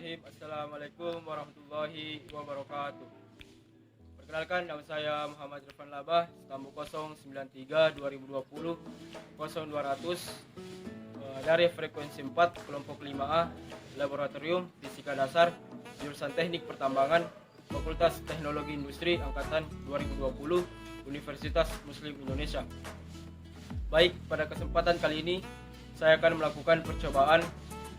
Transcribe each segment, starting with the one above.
Bismillahirrahmanirrahim. Assalamualaikum warahmatullahi wabarakatuh. Perkenalkan, nama saya Muhammad Irfan Labah, Stambu 093 2020 0200 dari frekuensi 4 kelompok 5A Laboratorium Fisika Dasar jurusan Teknik Pertambangan Fakultas Teknologi Industri angkatan 2020 Universitas Muslim Indonesia. Baik, pada kesempatan kali ini saya akan melakukan percobaan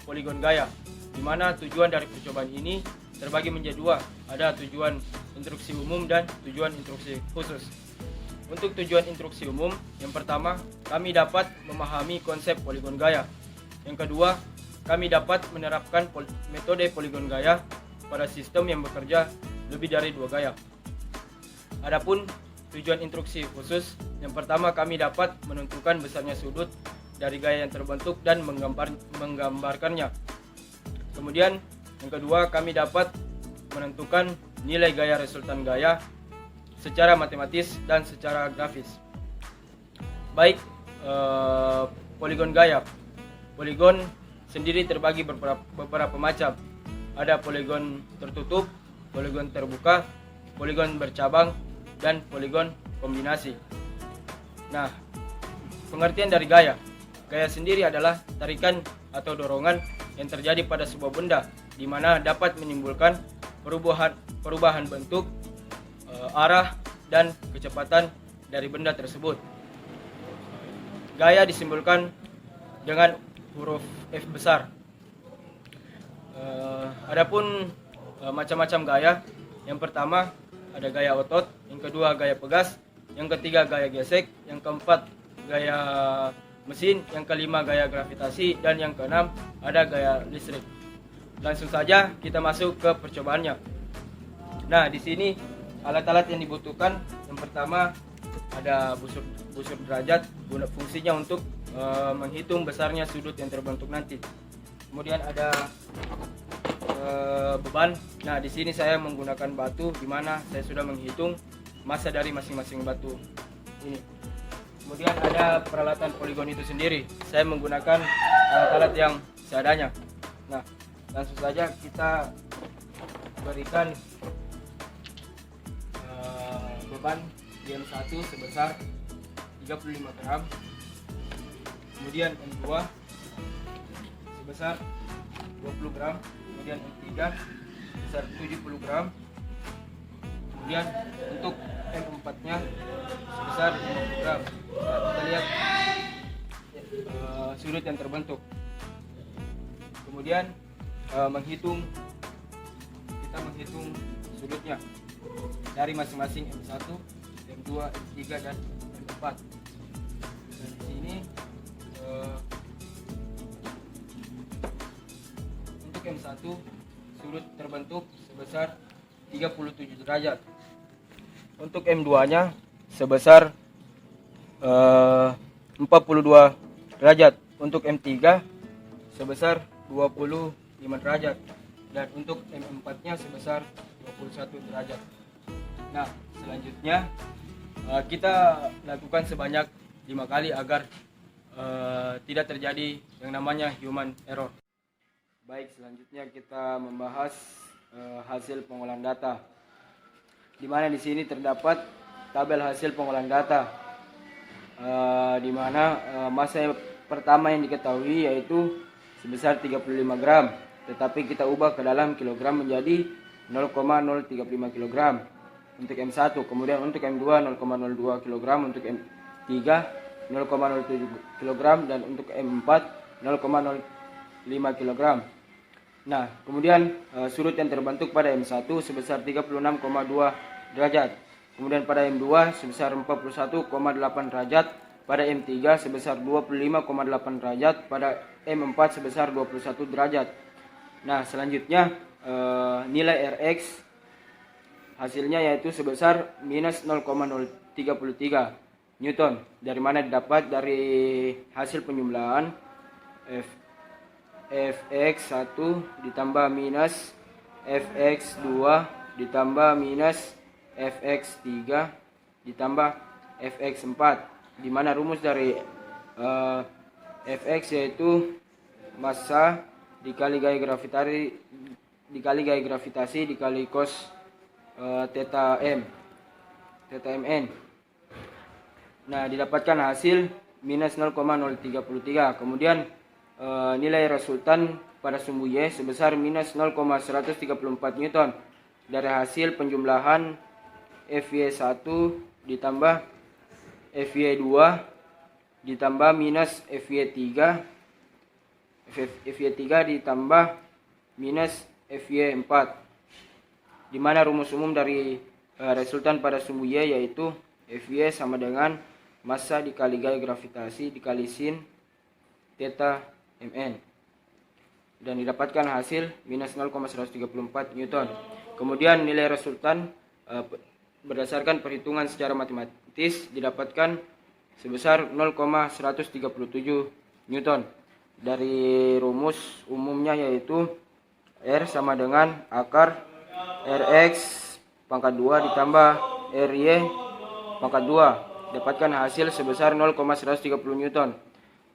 poligon gaya, di mana tujuan dari percobaan ini terbagi menjadi dua. Ada tujuan instruksi umum dan tujuan instruksi khusus. Untuk tujuan instruksi umum, yang pertama, kami dapat memahami konsep poligon gaya. Yang kedua, kami dapat menerapkan metode poligon gaya pada sistem yang bekerja lebih dari dua gaya. Adapun tujuan instruksi khusus, yang pertama, kami dapat menentukan besarnya sudut dari gaya yang terbentuk dan menggambarkannya. Kemudian yang kedua, kami dapat menentukan nilai gaya resultan gaya secara matematis dan secara grafis. Baik, poligon gaya. Poligon sendiri terbagi beberapa macam. Ada poligon tertutup, poligon terbuka, poligon bercabang, dan poligon kombinasi. Nah, pengertian dari gaya. Gaya sendiri adalah tarikan atau dorongan yang terjadi pada sebuah benda, di mana dapat menimbulkan perubahan bentuk, arah, dan kecepatan dari benda tersebut. Gaya disimbolkan dengan huruf F besar. Adapun macam-macam gaya, yang pertama ada gaya otot, yang kedua gaya pegas, yang ketiga gaya gesek, yang keempat gaya mesin, yang kelima gaya gravitasi, dan yang keenam ada gaya listrik. Langsung saja kita masuk ke percobaannya. Nah, di sini alat-alat yang dibutuhkan, yang pertama ada busur derajat, fungsinya untuk menghitung besarnya sudut yang terbentuk nanti. Kemudian ada beban. Nah, di sini saya menggunakan batu, di mana saya sudah menghitung massa dari masing-masing batu ini. Kemudian ada peralatan poligon itu sendiri. Saya menggunakan alat-alat yang seadanya. Nah, langsung saja kita berikan beban M1 sebesar 35 gram. Kemudian M2 sebesar 20 gram. Kemudian M3 sebesar 70 gram. Kemudian untuk M4 nya sebesar 50 gram. Nah, kita lihat sudut yang terbentuk. Kemudian kita menghitung sudutnya dari masing-masing M1, M2, M3, dan M4. Dan di sini untuk M1 sudut terbentuk sebesar 37 derajat. Untuk M2-nya sebesar 42 derajat. Untuk M3 sebesar 25 derajat. Dan untuk M4-nya sebesar 21 derajat. Nah, selanjutnya kita lakukan sebanyak 5 kali agar tidak terjadi yang namanya human error. Baik, selanjutnya kita membahas hasil pengolahan data, di mana di sini terdapat tabel hasil pengolahan data, di mana massa pertama yang diketahui yaitu sebesar 35 gram, tetapi kita ubah ke dalam kilogram menjadi 0,035 kg untuk M1, kemudian untuk M2 0,02 kg, untuk M3 0,07 kg, dan untuk M4 0,05 kg. Nah, kemudian sudut yang terbentuk pada M1 sebesar 36,2 derajat. Kemudian pada M2 sebesar 41,8 derajat, pada M3 sebesar 25,8 derajat, pada M4 sebesar 21 derajat. Nah, selanjutnya nilai Rx hasilnya yaitu sebesar minus 0,033 Newton, dari mana didapat dari hasil penjumlahan Fx1 ditambah minus Fx2 ditambah minus Fx3 ditambah Fx4, di mana rumus dari Fx yaitu massa dikali gaya dikali gaya gravitasi dikali cos theta mn. Nah, didapatkan hasil minus 0,033. Kemudian nilai resultan pada sumbu Y sebesar minus 0,134 Newton dari hasil penjumlahan FY1 ditambah FY2 ditambah minus FY3 ditambah minus FY4, di mana rumus umum dari resultan pada sumbu Y yaitu Fy sama dengan massa dikali gaya gravitasi dikali sin theta mn, dan didapatkan hasil minus 0,134 Newton. Kemudian nilai resultan berdasarkan perhitungan secara matematis didapatkan sebesar 0,137 Newton dari rumus umumnya yaitu R sama dengan akar Rx pangkat 2 ditambah Ry pangkat 2, dapatkan hasil sebesar 0,130 Newton.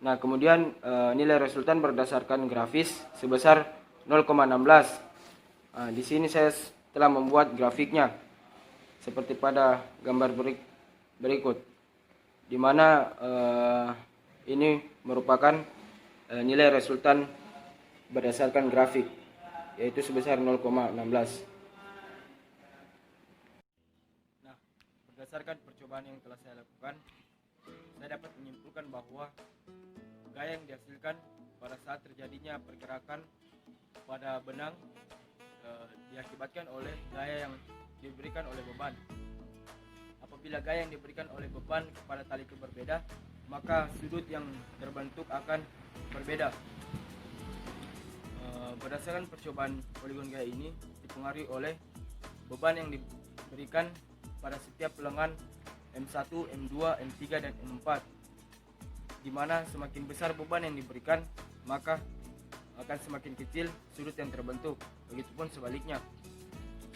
Nah, kemudian nilai resultan berdasarkan grafis sebesar 0,16. Nah, di sini saya telah membuat grafiknya seperti pada gambar berikut, di mana ini merupakan nilai resultan berdasarkan grafik, yaitu sebesar 0,16. Nah, berdasarkan percobaan yang telah saya lakukan, saya dapat menyimpulkan bahwa gaya yang dihasilkan pada saat terjadinya pergerakan pada benang diakibatkan oleh gaya yang diberikan oleh beban. Apabila gaya yang diberikan oleh beban kepada tali itu berbeda, maka sudut yang terbentuk akan berbeda. Berdasarkan percobaan poligon gaya ini dipengaruhi oleh beban yang diberikan pada setiap lengan M1, M2, M3, dan M4, di mana semakin besar beban yang diberikan, maka akan semakin kecil sudut yang terbentuk. Begitupun sebaliknya.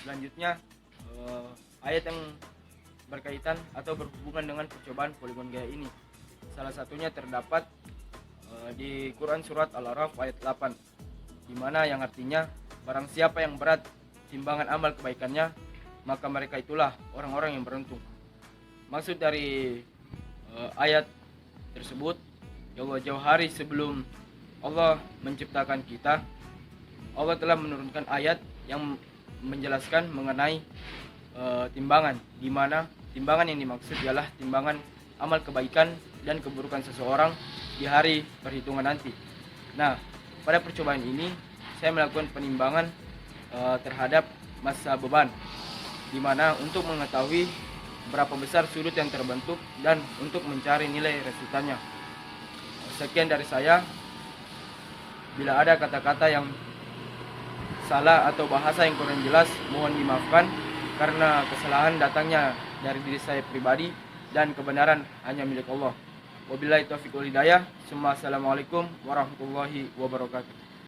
Selanjutnya, ayat yang berkaitan atau berhubungan dengan percobaan poligon gaya ini, salah satunya terdapat di Quran surat Al-A'raf ayat 8, di mana yang artinya barang siapa yang berat timbangan amal kebaikannya, maka mereka itulah orang-orang yang beruntung. Maksud dari ayat tersebut, jauh-jauh hari sebelum Allah menciptakan kita, Allah telah menurunkan ayat yang menjelaskan mengenai timbangan, di mana timbangan yang dimaksud ialah timbangan amal kebaikan dan keburukan seseorang di hari perhitungan nanti. Nah, pada percobaan ini saya melakukan penimbangan terhadap massa beban, di mana untuk mengetahui berapa besar sudut yang terbentuk dan untuk mencari nilai resultannya. Sekian dari saya. Bila ada kata-kata yang salah atau bahasa yang kurang jelas, mohon dimaafkan karena kesalahan datangnya dari diri saya pribadi dan kebenaran hanya milik Allah. Wabillahi taufiq wal hidayah. Assalamualaikum warahmatullahi wabarakatuh.